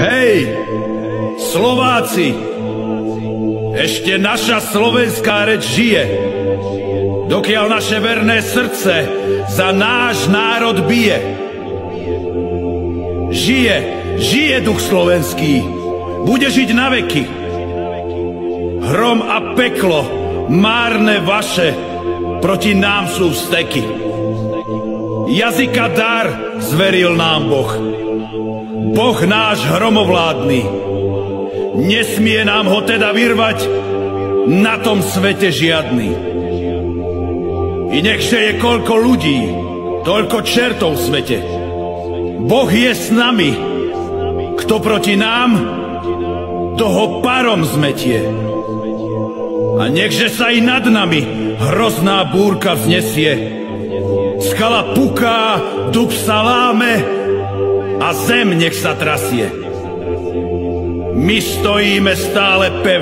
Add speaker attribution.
Speaker 1: Hej, Slováci, ešte naša slovenská reč žije, dokiaľ naše verné srdce za náš národ bije. Žije duch slovenský, bude žiť na veky. Hrom a peklo, márne vaše, proti nám sú vzteky. Jazyka dar zveril nám Boh, Boh náš hromovládny. Nesmie nám ho teda vyrvať na tom svete žiadny. I nechže je koľko ľudí, toľko čertov v svete. Boh je s nami, kto proti nám, toho parom zmetie. A nechže sa i nad nami hrozná búrka vznesie. Skala puká, dub sa láme a zem nech sa trasie. My stojíme stále pevne.